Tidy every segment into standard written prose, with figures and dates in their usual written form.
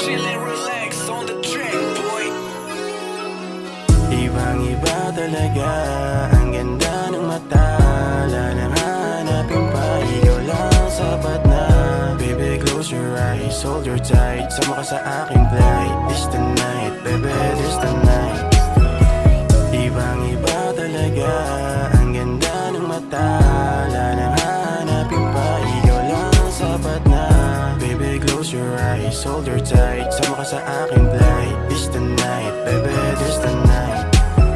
Chill and relax on the track, boy. Ibang-iba talaga, ang ganda ng mata. Wala nang hanapin pa, ikaw lang sapat na. Baby, close your eyes, hold your tight. Sama ka sa aking flight, this the night. Baby, this the night. Ibang-iba talaga, ang ganda ng mata. Wala nang hanapin pa, ikaw lang sapat na. Baby, close your eyes, hold your tight. Sama ka sa aking flight, this the night. Baby, this the night.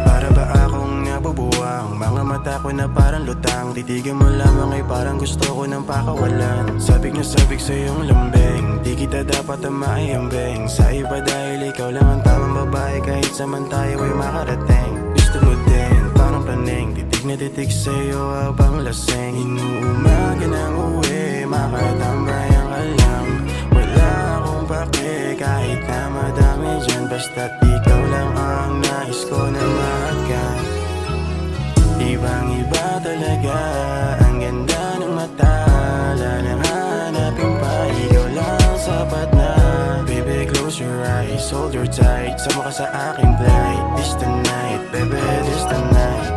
Para ba akong nabubuwang? Mga mata ko na parang lutang. Titigan mo lamang ay parang gusto ko ng pakawalan. Sabik na sabik sa iyong lambeng, di kita dapat na maiambeng. Sa iba dahil ikaw lang ang tamang babae, kahit saman tayo ay makarating. Gusto mo din, parang planeng, titig na titig sa iyo habang laseng. Inuumaga ng uwi, makatambayan ka lang. Wala akong pake kahit na madami dyan, basta't ikaw lang ang nais ko na mahagan. Ibang-iba talaga, ang ganda ng mata. Wala nang hanapin pa, ikaw lang sapat na. Baby, close your eyes, hold your tight. Sama ka sa aking flight, this the night. Baby, this the night.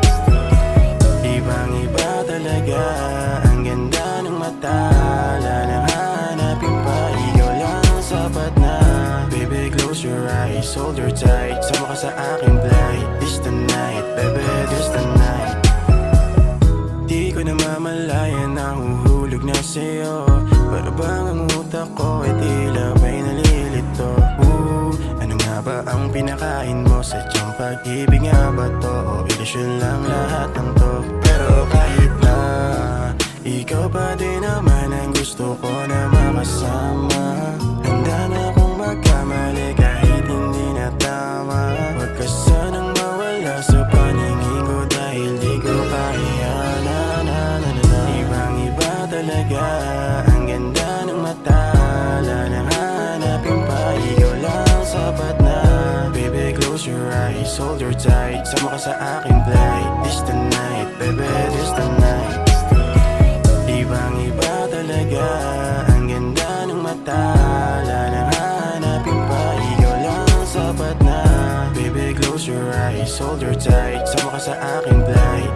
Ibang-iba talaga, ang ganda ng mata. Wala nang hanapin pa, ikaw lang sapat na. Baby, close your eyes, hold your tight. Sama ka sa aking flight, this the night. Baby, this the night. Di ko na mamalayan na huhulog na sa'yo. Para bang ang utak ko ay tila may nalilito. Ano nga ba ang pinakain mo? Sadyang pag-ibig nga ba to? O ilusyon lang lahat ng to? Pero kahit na ikaw pa din naman ang gusto ko na makasama. Handa na akong magkamali kahit hindi na tama. Huwag ka sanang mawala sa paningin ko dahil di ko kaya na. Ibang-iba talaga, ang ganda ng mata. Wala nang hanapin pa, ikaw lang sapat na. Baby, close your eyes, hold your tight. Sama ka sa aking flight, this the night. Baby, this the night. Ibang-iba talaga, ang ganda ng mata. Wala nang hanapin pa, ikaw lang sapat na. Baby, close your eyes, hold your tight. Sama ka sa aking flight,